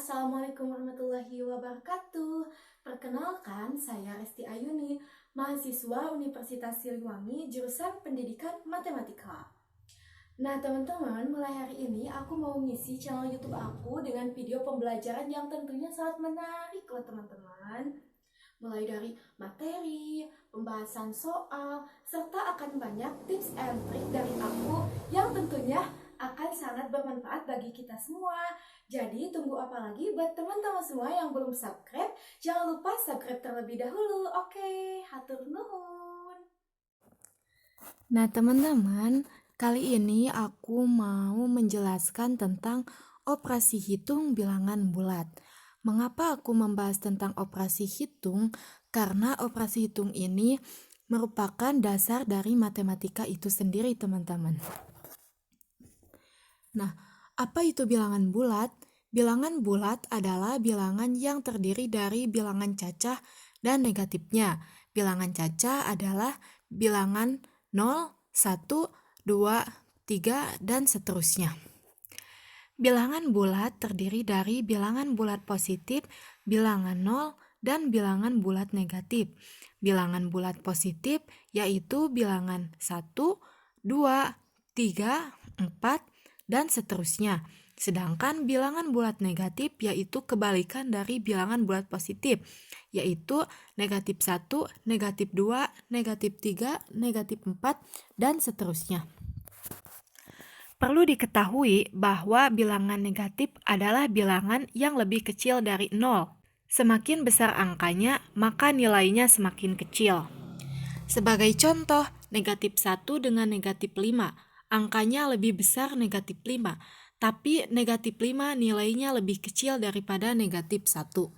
Assalamualaikum warahmatullahi wabarakatuh. Perkenalkan, saya Resti Ayuni, mahasiswa Universitas Siliwangi, jurusan Pendidikan Matematika. Nah, teman-teman, mulai hari ini aku mau ngisi channel YouTube aku dengan video pembelajaran yang tentunya sangat menarik loh, teman-teman. Mulai dari materi, pembahasan soal, serta akan banyak tips and trik dari aku yang tentunya akan sangat bermanfaat bagi kita semua. Jadi tunggu apa lagi buat teman-teman semua yang belum subscribe, jangan lupa subscribe terlebih dahulu. Oke, hatur nuhun. Nah, teman-teman, kali ini aku mau menjelaskan tentang operasi hitung bilangan bulat. Mengapa aku membahas tentang operasi hitung? Karena operasi hitung ini merupakan dasar dari matematika itu sendiri, teman-teman. Nah, apa itu bilangan bulat? Bilangan bulat adalah bilangan yang terdiri dari bilangan cacah dan negatifnya. Bilangan cacah adalah bilangan 0, 1, 2, 3, dan seterusnya. Bilangan bulat terdiri dari bilangan bulat positif, bilangan 0, dan bilangan bulat negatif. Bilangan bulat positif yaitu bilangan 1, 2, 3, 4, dan seterusnya. Sedangkan bilangan bulat negatif yaitu kebalikan dari bilangan bulat positif, yaitu negatif 1, negatif 2, negatif 3, negatif 4, dan seterusnya. Perlu diketahui bahwa bilangan negatif adalah bilangan yang lebih kecil dari 0. Semakin besar angkanya, maka nilainya semakin kecil. Sebagai contoh, negatif 1 dengan negatif 5, angkanya lebih besar negatif 5, tapi negatif 5 nilainya lebih kecil daripada negatif 1.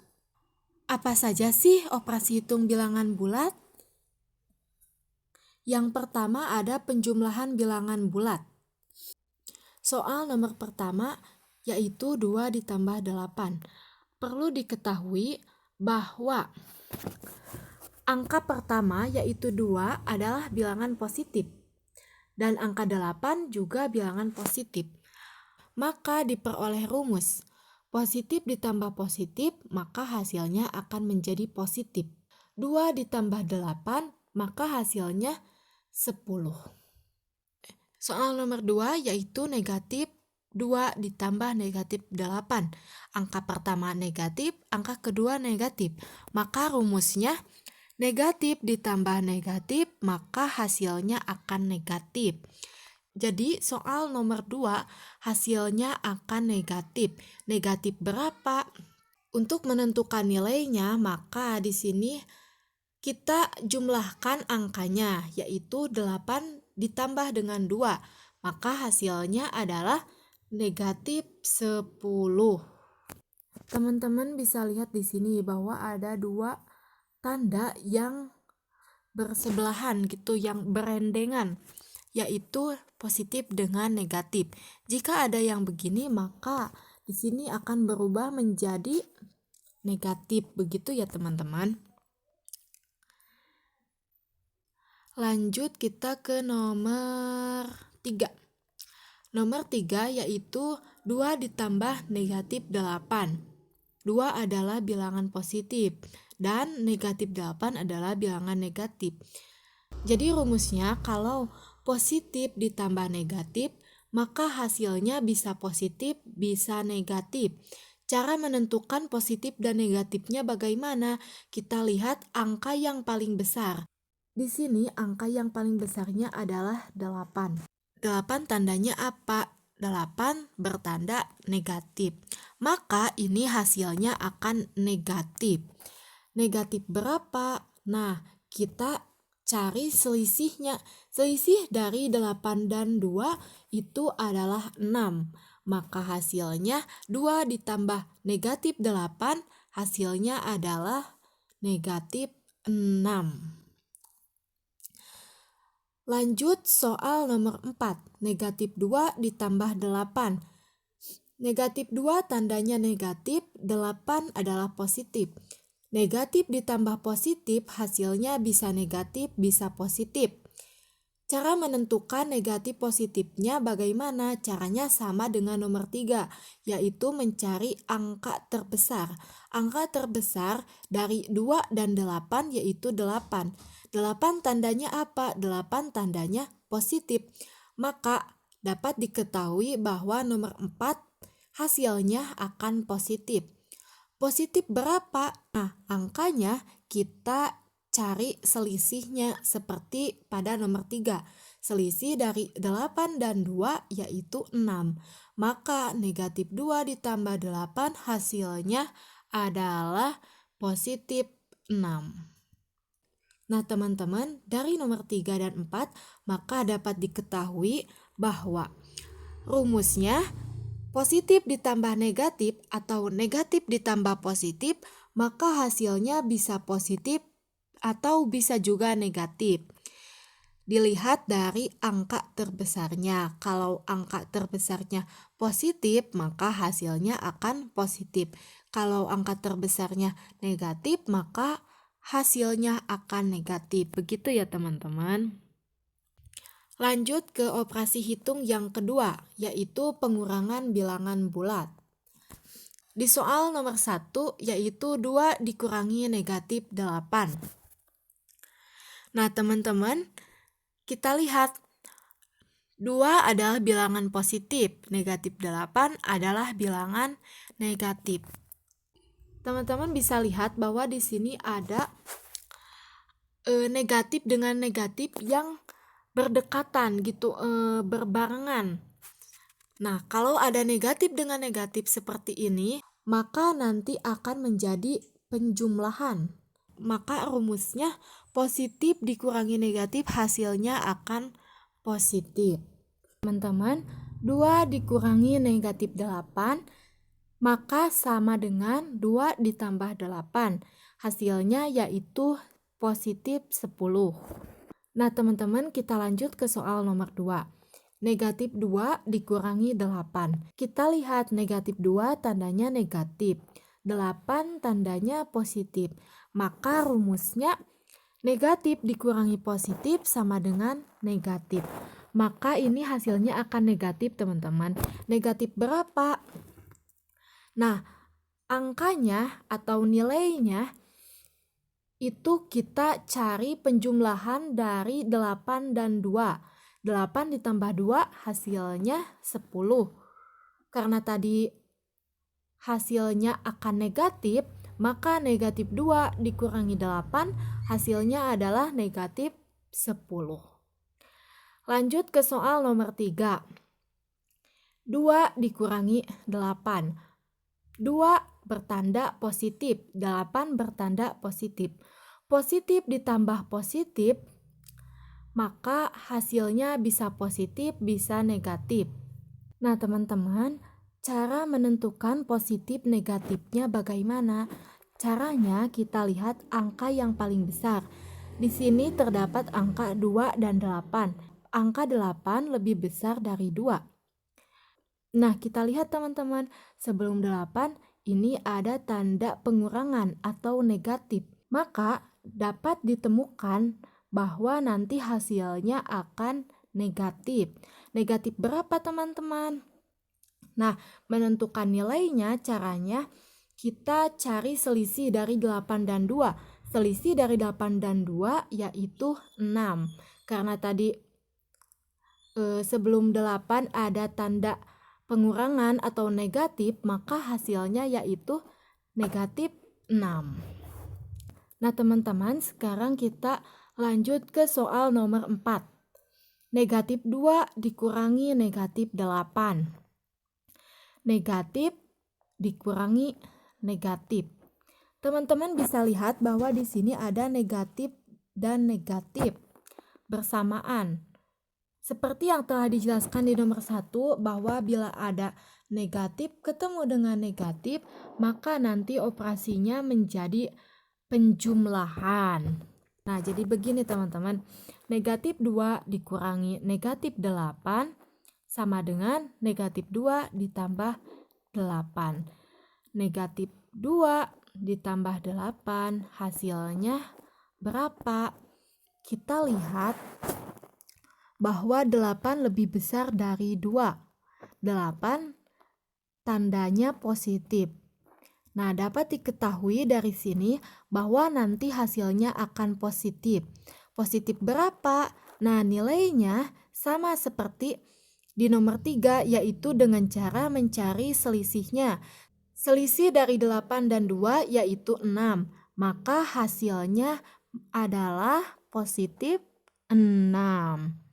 Apa saja sih operasi hitung bilangan bulat? Yang pertama ada penjumlahan bilangan bulat. Soal nomor pertama yaitu 2 ditambah 8. Perlu diketahui bahwa angka pertama yaitu 2 adalah bilangan positif dan angka 8 juga bilangan positif. Maka diperoleh rumus positif ditambah positif maka hasilnya akan menjadi positif. 2 ditambah 8 maka hasilnya 10. Soal nomor 2 yaitu negatif 2 ditambah negatif 8. Angka pertama negatif, angka kedua negatif. Maka rumusnya negatif ditambah negatif, maka hasilnya akan negatif. Jadi soal nomor 2 hasilnya akan negatif. Negatif berapa? Untuk menentukan nilainya, maka di sini kita jumlahkan angkanya, yaitu 8 ditambah dengan 2, maka hasilnya adalah negatif 10. Teman-teman bisa lihat di sini bahwa ada 2 tanda yang bersebelahan gitu, yang berendengan, yaitu positif dengan negatif. Jika ada yang begini, maka di sini akan berubah menjadi negatif, begitu ya teman-teman. Lanjut kita ke nomor 3. Nomor 3 yaitu 2 ditambah negatif 8. 2 adalah bilangan positif dan negatif 8 adalah bilangan negatif. Jadi rumusnya kalau positif ditambah negatif, maka hasilnya bisa positif, bisa negatif. Cara menentukan positif dan negatifnya bagaimana? Kita lihat angka yang paling besar. Di sini angka yang paling besarnya adalah 8. 8 tandanya apa? 8 bertanda negatif. Maka ini hasilnya akan negatif. Negatif berapa? Nah, kita cari selisihnya. Selisih dari 8 dan 2 itu adalah 6. Maka hasilnya 2 ditambah negatif 8 hasilnya adalah negatif 6. Lanjut soal nomor 4, negatif 2 ditambah 8. Negatif 2 tandanya negatif, 8 adalah positif. Negatif ditambah positif hasilnya bisa negatif, bisa positif. Cara menentukan negatif positifnya bagaimana? Caranya sama dengan nomor 3, yaitu mencari angka terbesar. Angka terbesar dari 2 dan 8 yaitu 8. 8 tandanya apa? 8 tandanya positif. Maka dapat diketahui bahwa nomor 4 hasilnya akan positif. Positif berapa? Nah, angkanya kita cari selisihnya seperti pada nomor 3. Selisih dari 8 dan 2 yaitu 6. Maka negatif 2 ditambah 8 hasilnya adalah positif 6. Nah teman-teman, dari nomor 3 dan 4 maka dapat diketahui bahwa rumusnya positif ditambah negatif atau negatif ditambah positif, maka hasilnya bisa positif atau bisa juga negatif. Dilihat dari angka terbesarnya. Kalau angka terbesarnya positif, maka hasilnya akan positif. Kalau angka terbesarnya negatif, maka hasilnya akan negatif. Begitu ya teman-teman. Lanjut ke operasi hitung yang kedua, yaitu pengurangan bilangan bulat. Di soal nomor 1, yaitu 2 dikurangi negatif 8. Nah teman-teman, kita lihat 2 adalah bilangan positif, negatif 8 adalah bilangan negatif. Teman-teman bisa lihat bahwa di sini ada negatif dengan negatif yang berdekatan gitu, berbarengan. Nah, kalau ada negatif dengan negatif seperti ini, maka nanti akan menjadi penjumlahan. Maka rumusnya positif dikurangi negatif hasilnya akan positif. Teman-teman, 2 dikurangi negatif 8 maka sama dengan 2 ditambah 8. Hasilnya yaitu positif 10. Nah teman-teman, kita lanjut ke soal nomor 2. Negatif 2 dikurangi 8. Kita lihat negatif 2 tandanya negatif, 8 tandanya positif. Maka rumusnya negatif dikurangi positif sama dengan negatif. Maka ini hasilnya akan negatif teman-teman. Negatif berapa? Nah, angkanya atau nilainya itu kita cari penjumlahan dari 8 dan 2. 8 ditambah 2 hasilnya 10. Karena tadi hasilnya akan negatif, maka negatif 2 dikurangi 8 hasilnya adalah negatif 10. Lanjut ke soal nomor 3. 2 dikurangi 8. 2 bertanda positif, 8 bertanda positif. Positif ditambah positif, maka hasilnya bisa positif, bisa negatif. Nah teman-teman, cara menentukan positif negatifnya bagaimana? Caranya kita lihat angka yang paling besar. Di sini terdapat angka 2 dan 8. Angka 8 lebih besar dari 2. Nah, kita lihat teman-teman, sebelum 8 ini ada tanda pengurangan atau negatif. Maka dapat ditemukan bahwa nanti hasilnya akan negatif. Negatif berapa teman-teman? Nah, menentukan nilainya caranya kita cari selisih dari 8 dan 2. Selisih dari 8 dan 2 yaitu 6. Karena tadi sebelum 8 ada tanda pengurangan atau negatif, maka hasilnya yaitu negatif 6. Nah teman-teman, sekarang kita lanjut ke soal nomor 4. Negatif 2 dikurangi negatif 8. Negatif dikurangi negatif. Teman-teman bisa lihat bahwa di sini ada negatif dan negatif bersamaan. Seperti yang telah dijelaskan di nomor 1 bahwa bila ada negatif ketemu dengan negatif, maka nanti operasinya menjadi penjumlahan. Nah, jadi begini teman-teman. Negatif 2 dikurangi negatif 8 sama dengan negatif 2 ditambah 8. Negatif 2 ditambah 8 hasilnya berapa? Kita lihat bahwa 8 lebih besar dari 2. 8 tandanya positif. Nah, dapat diketahui dari sini bahwa nanti hasilnya akan positif. Positif berapa? Nah, nilainya sama seperti di nomor 3, yaitu dengan cara mencari selisihnya. Selisih dari 8 dan 2 yaitu 6. Maka hasilnya adalah positif 6.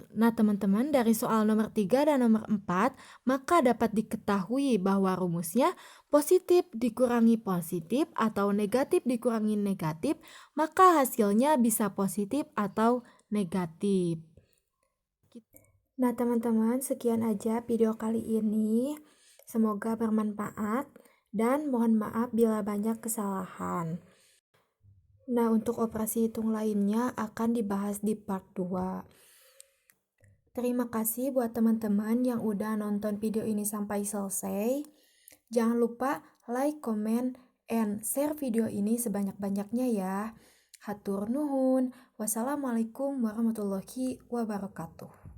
Nah, teman-teman, dari soal nomor 3 dan nomor 4, maka dapat diketahui bahwa rumusnya positif dikurangi positif atau negatif dikurangi negatif, maka hasilnya bisa positif atau negatif. Nah, teman-teman, sekian aja video kali ini. Semoga bermanfaat dan mohon maaf bila banyak kesalahan. Nah, untuk operasi hitung lainnya akan dibahas di part 2. Terima kasih buat teman-teman yang udah nonton video ini sampai selesai. Jangan lupa like, comment, and share video ini sebanyak-banyaknya ya. Hatur nuhun. Wassalamualaikum warahmatullahi wabarakatuh.